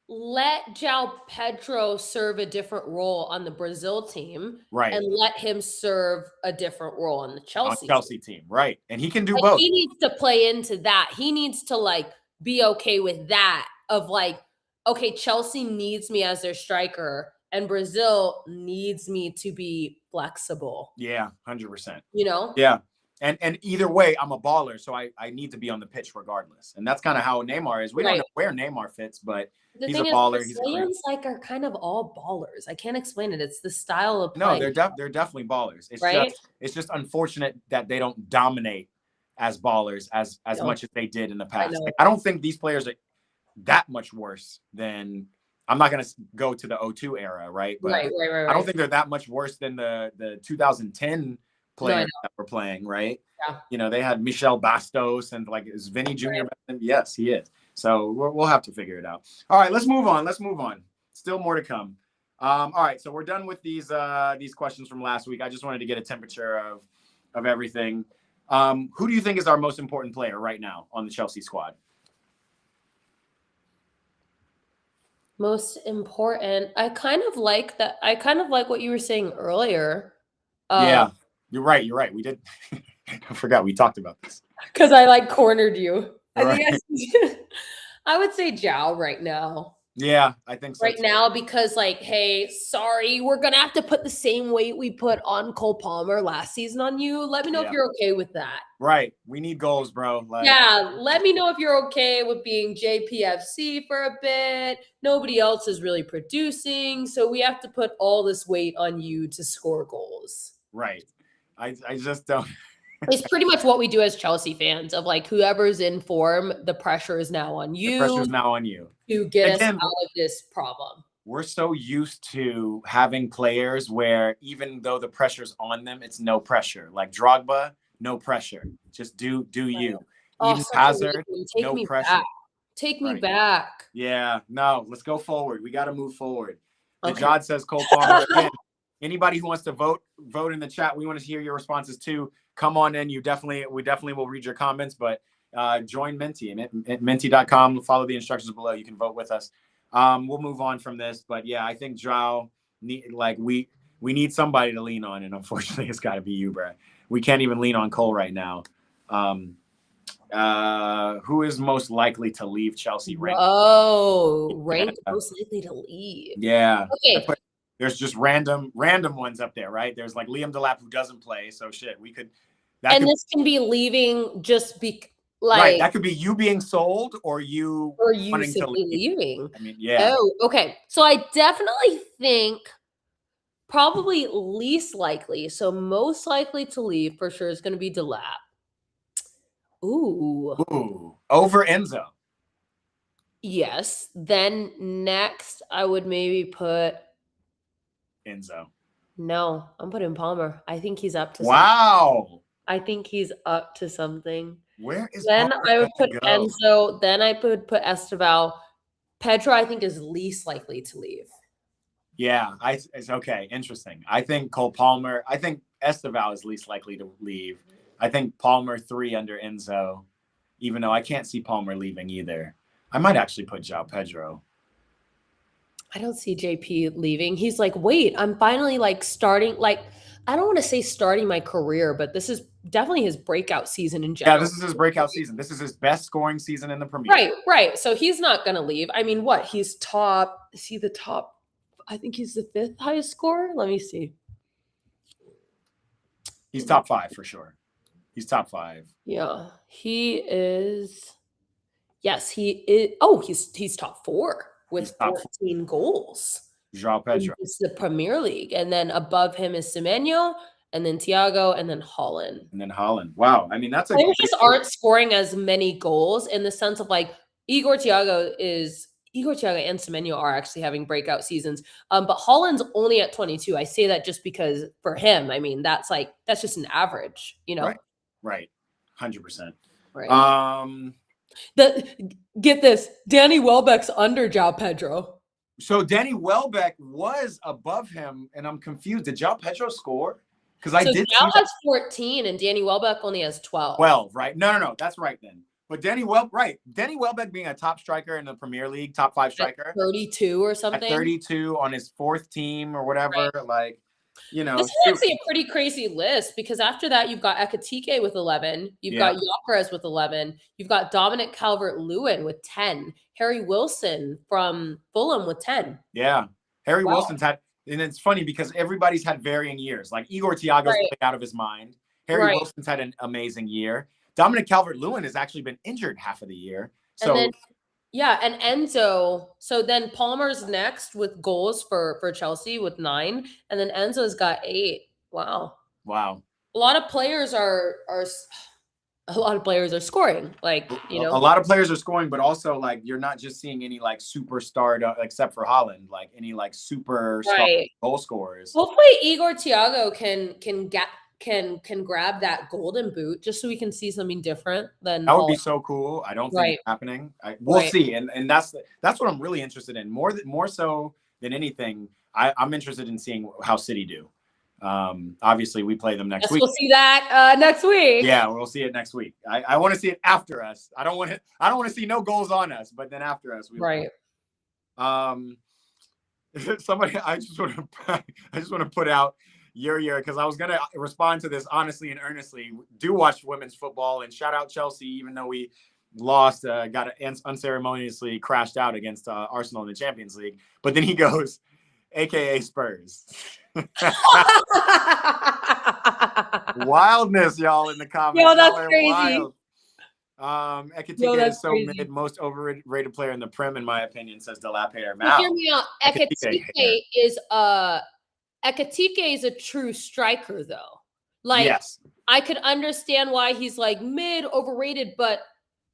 let João Pedro serve a different role on the Brazil team, right, and let him serve a different role on the Chelsea team, right? And he can do both. He needs to play into that. He needs to like be okay with that. Of like, okay, Chelsea needs me as their striker, and Brazil needs me to be flexible. Yeah, 100%. You know? Yeah. And either way, I'm a baller, so I need to be on the pitch regardless. And that's kind of how Neymar is. We don't know where Neymar fits, but he's a baller. Brazilians are kind of all ballers. I can't explain it. It's the style of play. No, they're definitely ballers. It's just unfortunate that they don't dominate as ballers as much as they did in the past. I don't think these players are that much worse than. I'm not going to go to the 02 era, right? But right. I don't think they're that much worse than the 2010 players that were playing, right? Yeah. You know, they had Michel Bastos and like, is Vinny Jr. better than? Yes, he is. So we'll have to figure it out. All right, let's move on. Let's move on. Still more to come. All right, so we're done with these questions from last week. I just wanted to get a temperature of everything. Who do you think is our most important player right now on the Chelsea squad? Most important. I kind of like that. I kind of like what you were saying earlier. Yeah, you're right. You're right. We did. I forgot we talked about this. Because I like cornered you. Right. I think I would say Zhao right now. Yeah, I think so. Right too. now, because like, hey, sorry, we're gonna have to put the same weight we put on Cole Palmer last season on you. Let me know if you're okay with that. Right. We need goals, bro. Like, yeah, let me know if you're okay with being JPFC for a bit. Nobody else is really producing, so we have to put all this weight on you to score goals. Right. I just don't. It's pretty much what we do as Chelsea fans of like whoever's in form, the pressure is now on you. The pressure's now on you to get us out of this problem. We're so used to having players where even though the pressure's on them, it's no pressure. Like Drogba, no pressure. Just do you. Eden Hazard, no pressure. Back. Take me back. Yeah, no, let's go forward. We got to move forward. The Jod says Cole Palmer again. Anybody who wants to vote in the chat. We want to hear your responses too. Come on in. We definitely will read your comments, but join Minty at minty.com. Follow the instructions below. You can vote with us. We'll move on from this, but yeah, I think Joao we need somebody to lean on, and unfortunately, it's got to be you, bro. We can't even lean on Cole right now. Who is most likely to leave Chelsea? Ranked most likely to leave. Yeah. Okay. There's just random ones up there, right? There's like Liam Delap who doesn't play, so shit. This can be leaving just right. That could be you being sold or you wanting to leaving. I mean, yeah. Oh, okay. So I definitely think probably least likely. So most likely to leave for sure is going to be Delap. Ooh. Over Enzo. Yes. Then next, I would maybe put Enzo. No, I'm putting Palmer. I think he's up to something. I think he's up to something. Where is then Palmer I would put go? Enzo. Then I would put Esteval. Pedro, I think, is least likely to leave. Yeah, it's okay. Interesting. I think Cole Palmer. I think Esteval is least likely to leave. I think Palmer 3 under Enzo, even though I can't see Palmer leaving either. I might actually put João Pedro. I don't see JP leaving. He's like, wait, I'm finally like starting. Like, I don't want to say starting my career, but this is definitely his breakout season in general. Yeah, this is his breakout season. This is his best scoring season in the Premier. Right. So he's not going to leave. I mean, what? He's top. Is he the top? I think he's the 5th highest scorer. Let me see. He's top 5 for sure. He's top 5. Yeah, he is. Yes, he is. Oh, he's top 4 with 14 goals. João Pedro. It's the Premier League. And then above him is Semenyo, and then Thiago, and then Haaland. Wow. I mean, that's Players just aren't scoring as many goals in the sense of like Igor Thiago and Semenyo are actually having breakout seasons. But Haaland's only at 22. I say that just because for him, I mean, that's just an average, you know? Right. 100%. Right. Get this, Danny Welbeck's under João Pedro. So Danny Welbeck was above him, and I'm confused. Did João Pedro score? Because João has 14, and Danny Welbeck only has 12. 12, right? No, that's right then. But Danny Welbeck being a top striker in the Premier League, top 5 striker, at 32 or something. At 32 on his 4th team or whatever, like. You know, this is actually a pretty crazy list because after that you've got Ekitike with 11, you've got Gyökeres with 11, you've got Dominic Calvert-Lewin with 10, Harry Wilson from Fulham with 10. Yeah, Harry Wilson's had, and it's funny because everybody's had varying years. Like Igor Thiago's played out of his mind. Harry Wilson's had an amazing year. Dominic Calvert-Lewin has actually been injured half of the year. So. And Enzo. So then Palmer's next with goals for Chelsea with 9, and then Enzo's got 8. Wow. A lot of players are scoring. Like, you know, a lot of players are scoring, but also like you're not just seeing any like superstar except for Haaland, like any like superstar goal scorers. Hopefully Igor Thiago can can grab that golden boot just so we can see something different than That would be Holland. so cool. I don't think Right. it's happening. We'll Right. see, and that's what I'm really interested in. More so than anything, I'm interested in seeing how City do. Obviously, we play them next Yes, week. we'll see that next week. Yeah, we'll see it next week. I want to see it after us. I don't want to see no goals on us, but then after us, we Right. Somebody, I just want to put out your year because I was gonna respond to this honestly and earnestly. Do watch women's football and shout out Chelsea, even though we lost, got unceremoniously crashed out against Arsenal in the Champions League. But then he goes, AKA Spurs. Wildness, y'all, in the comments. Yo, that's y'all are crazy. wild. Ekitike is so crazy. mid, most overrated player in the Prem, in my opinion, says Dilapidator. Hear me out. Ekitike is a true striker, though. Like, yes, I could understand why he's like mid, overrated, but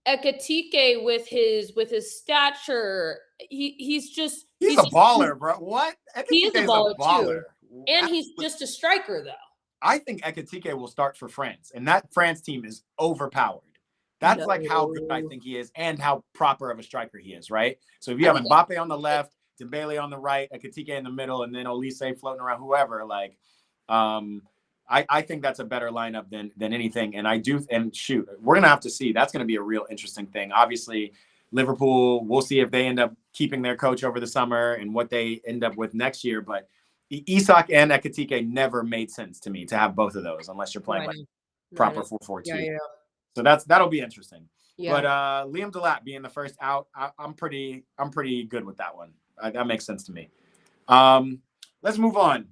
Ekitike with his stature, he's a baller, bro. What? He is a baller too, and Absolutely. he's just a striker, though. I think Ekitike will start for France, and that France team is overpowered. That's like how good I think he is and how proper of a striker he is, right? So if you have Mbappe on the left, Dembele on the right, Ekitike in the middle, and then Olise floating around, whoever, like, I think that's a better lineup than anything. And shoot, we're going to have to see. That's going to be a real interesting thing. Obviously, Liverpool, we'll see if they end up keeping their coach over the summer and what they end up with next year. But Isak and Ekitike never made sense to me to have both of those unless you're playing proper 4-4-2. Yeah. So that'll be interesting. Yeah. But Liam Delap being the first out, I'm pretty good with that one. That makes sense to me. Let's move on.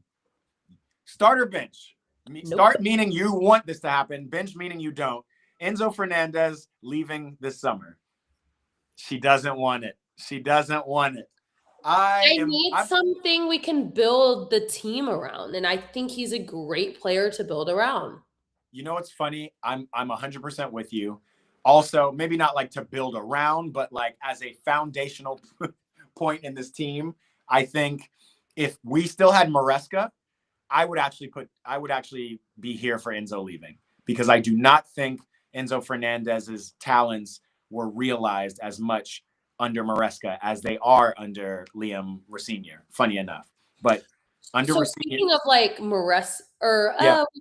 Starter bench. Start meaning you want this to happen. Bench meaning you don't. Enzo Fernandez leaving this summer. She doesn't want it. I need something we can build the team around, and I think he's a great player to build around. You know what's funny? I'm 100% with you. Also, maybe not like to build around, but like as a foundational point in this team, I think if we still had Maresca, I would actually be here for Enzo leaving, because I do not think Enzo Fernandez's talents were realized as much under Maresca as they are under Liam Rossignol, funny enough. But under Rossignol, speaking of like Maresca,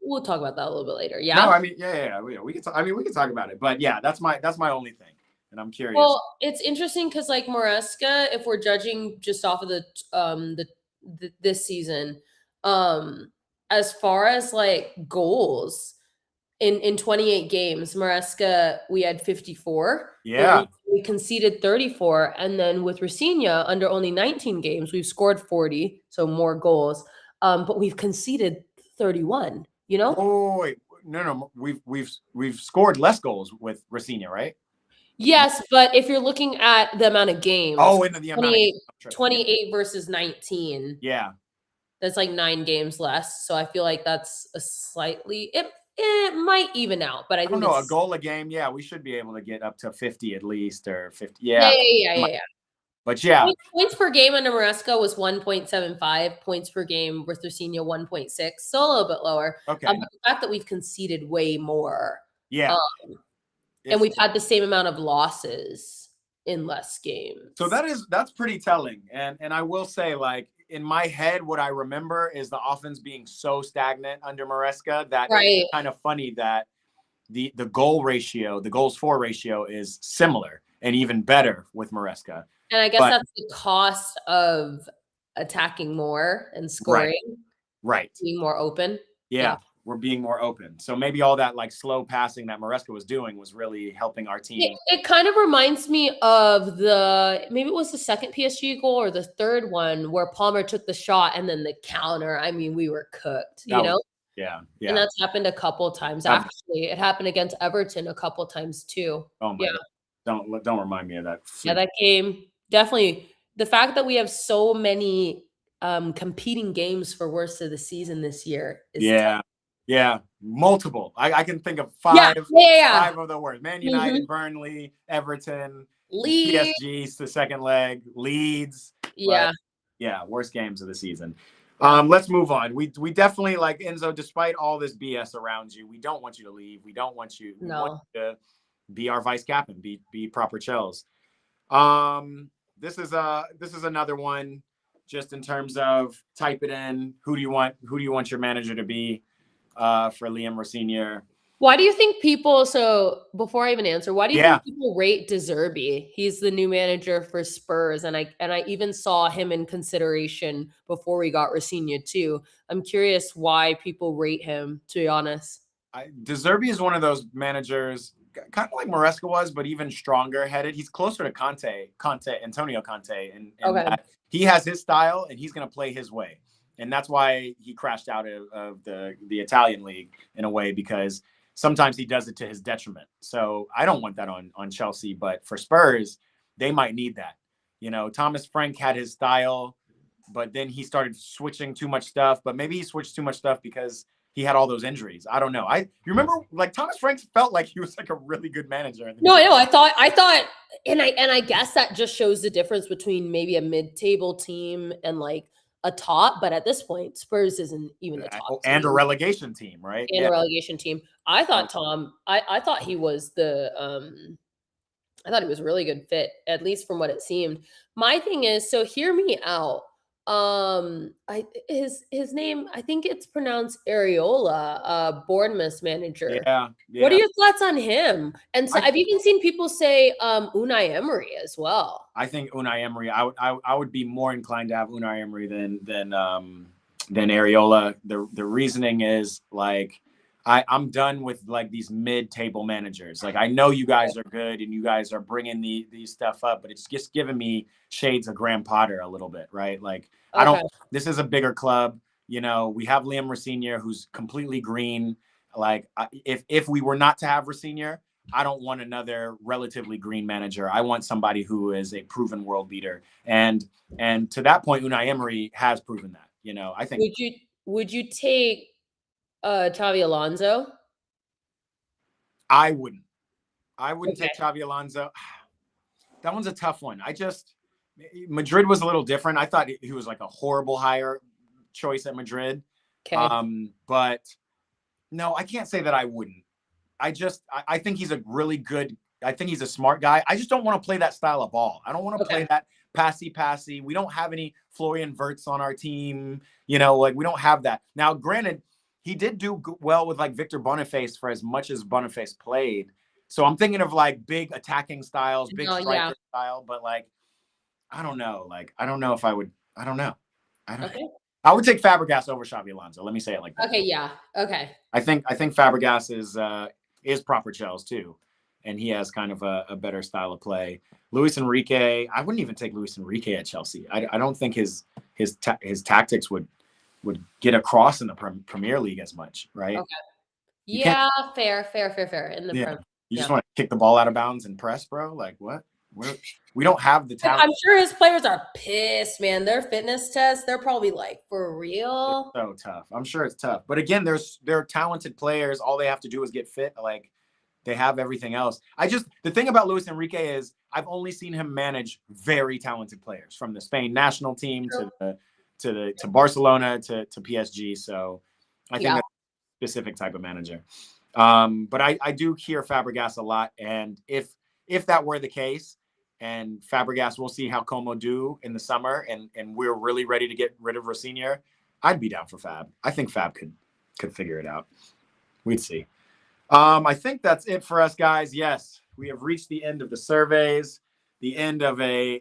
we'll talk about that a little bit later. Yeah. No, I mean, yeah. We can talk about it. But yeah, that's my only thing. And I'm curious. Well, it's interesting because like Maresca, if we're judging just off of this season, as far as like goals in 28 games, Maresca, we had 54. Yeah. We conceded 34. And then with Rossignol, under only 19 games, we've scored 40, so more goals. But we've conceded 31, you know? Oh, wait. No. We've scored less goals with Rossignol, right? Yes, but if you're looking at the amount of games. Oh, into the amount of 28 versus 19. Yeah. That's like 9 games less. So I feel like that's a slightly it might even out, but I don't know, a goal a game. Yeah, we should be able to get up to 50 at least, or 50. Yeah. But yeah, points per game under Maresca was 1.75. Points per game with Rossignol 1.6, so a little bit lower. Okay. The fact that we've conceded way more. Yeah. And we've had the same amount of losses in less games. So that's pretty telling. And I will say, like, in my head, what I remember is the offense being so stagnant under Maresca that it's kind of funny that the goals for ratio is similar and even better with Maresca. And I guess that's the cost of attacking more and scoring. Right. Being more open. Yeah. We're being more open. So maybe all that like slow passing that Maresca was doing was really helping our team. It kind of reminds me of maybe it was the second PSG goal or the third one where Palmer took the shot and then the counter. I mean, we were cooked, you know? Yeah. And that's happened a couple of times. Actually, it happened against Everton a couple of times too. Oh my God. Don't remind me of that. Yeah, that game, definitely. The fact that we have so many competing games for worst of the season this year is tough. Yeah, multiple. I can think of five of the worst. Man United, Burnley, Everton, Leeds. PSG's the second leg, Leeds. Yeah. Worst games of the season. Let's move on. We definitely, like, Enzo, despite all this BS around you, we don't want you to leave. We don't want you. We want you to be our vice captain, be proper Chels. This is another one, just in terms of type it in. Who do you want your manager to be for Liam Rossinier? Why do you think people, so before I even answer, why do you Yeah. think people rate De Zerbi? He's the new manager for Spurs, and I even saw him in consideration before we got Rossinier too. I'm curious why people rate him, to be honest. De Zerbi is one of those managers, kind of like Maresca was, but even stronger headed. He's closer to Antonio Conte, and Okay. that he has his style and he's going to play his way. And that's why he crashed out of the Italian league in a way, because sometimes he does it to his detriment. So I don't want that on Chelsea, but for Spurs, they might need that. You know, Thomas Frank had his style, but then he started switching too much stuff. But maybe he switched too much stuff because he had all those injuries. I don't know. You remember, like, Thomas Frank felt like he was like a really good manager. No, I know. I thought, and I guess that just shows the difference between maybe a mid-table team and like a top. But at this point, Spurs isn't even a top and team. a relegation team, right? And a relegation team. I thought I thought he was I thought he was a really good fit, at least from what it seemed. My thing is, so hear me out. His name, I think it's pronounced Areola, Bournemouth manager. Yeah. What are your thoughts on him? And so I've even seen people say Unai Emery as well. I think Unai Emery. I would be more inclined to have Unai Emery than Areola. The reasoning is, like, I'm done with like these mid-table managers. Like, I know you guys are good and you guys are bringing these stuff up, but it's just giving me shades of Graham Potter a little bit, right? Like, this is a bigger club. You know, we have Liam Rossinier, who's completely green. Like, if we were not to have Rossinier, I don't want another relatively green manager. I want somebody who is a proven world beater. And to that point, Unai Emery has proven that. You know, I think. Would you take Xavi Alonso? I wouldn't take Xavi Alonso. That one's a tough one. Madrid was a little different. I thought he was like a horrible hire choice at Madrid. Okay. But no, I can't say that I wouldn't. I think he's a really good. I think he's a smart guy. I just don't want to play that style of ball. I don't want to play that passy. We don't have any Florian Wirtz on our team. You know, like, we don't have that. Now, granted, he did do well with like Victor Boniface for as much as Boniface played. So I'm thinking of like big attacking styles, big striker style. But like, I don't know. Like, I don't know if I would. I don't know. I would take Fabregas over Xabi Alonso. Let me say it like that. Okay. Yeah. Okay. I think Fabregas is proper Chels too, and he has kind of a better style of play. Luis Enrique, I wouldn't even take Luis Enrique at Chelsea. I don't think his tactics would get across in the Premier League as much, right? Okay. Yeah, fair. In the you just want to kick the ball out of bounds and press, bro. Like, what? We don't have the talent. I'm sure his players are pissed, man. Their fitness tests, they're probably like, for real. It's so tough. I'm sure it's tough. But again, they're talented players. All they have to do is get fit. Like, they have everything else. The thing about Luis Enrique is I've only seen him manage very talented players, from the Spain national team to Barcelona to PSG. So I think that's a specific type of manager. But I do hear Fabregas a lot. And if that were the case, and Fabregas, we'll see how Como do in the summer, and we're really ready to get rid of Rossinier, I'd be down for Fab. I think Fab could figure it out. We'd see. I think that's it for us, guys. Yes, we have reached the end of the surveys, the end of an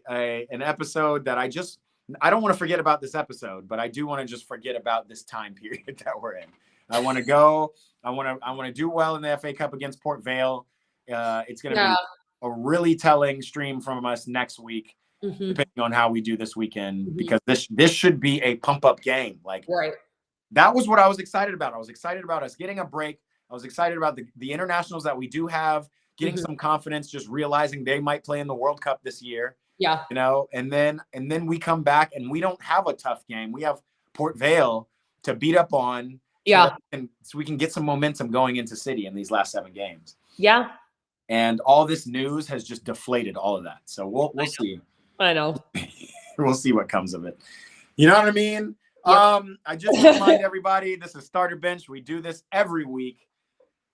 episode that I don't want to forget about this episode, but I do want to just forget about this time period that we're in. I want to go. I want to do well in the FA Cup against Port Vale. It's going to be a really telling stream from us next week, depending on how we do this weekend, because this should be a pump-up game. Like, that was what I was excited about. I was excited about us getting a break. I was excited about the internationals that we do have, getting some confidence, just realizing they might play in the World Cup this year. Yeah. You know, and then we come back and we don't have a tough game. We have Port Vale to beat up on. Yeah. So we can get some momentum going into City in these last 7 games. Yeah. And all this news has just deflated all of that. So we'll see. I know. We'll see what comes of it. You know what I mean? Yep. I just want to remind everybody, this is Starter Bench. We do this every week.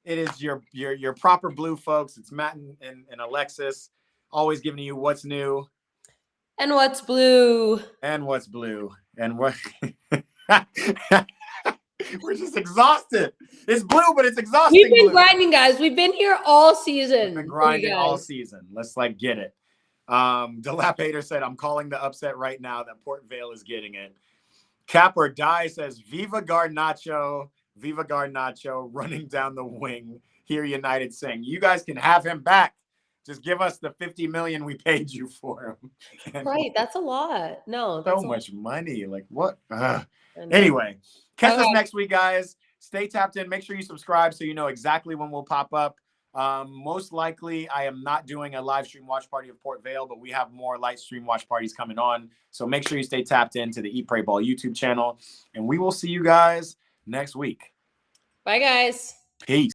It is your proper blue folks. It's Matt and Alexis, always giving you what's new And what's blue? and what's blue and what. We're just exhausted. It's blue, but it's exhausting. We've been blue. grinding, guys. We've been here all season. We've been grinding all season. Let's like get it. Dilapator said, I'm calling the upset right now that Port Vale is getting it. Cap or Die says, Viva Garnacho, running down the wing. Hear United sing. You guys can have him back. Just give us the $50 million we paid you for him. Right, that's a lot. No, that's so much money. Like what? And Anyway, catch us next week, guys. Stay tapped in. Make sure you subscribe so you know exactly when we'll pop up. Most likely, I am not doing a live stream watch party of Port Vale, but we have more live stream watch parties coming on. So make sure you stay tapped into the Eat Pray Ball YouTube channel, and we will see you guys next week. Bye, guys. Peace.